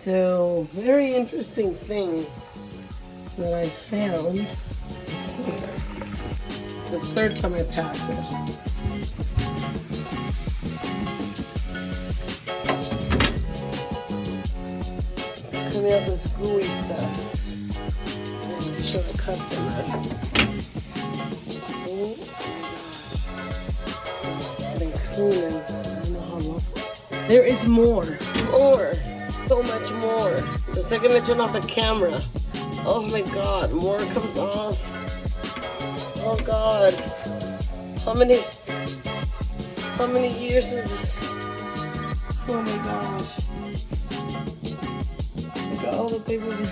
So, very interesting thing that I found here. The third time I pass it. It's coming out this gooey stuff. I have to show the customer. It's been cooling. I don't know how long. There is more. More. So much more. The second I turn off the camera. Oh my god, more comes off. Oh god. How many years is this? Oh my gosh. Look at all the papers.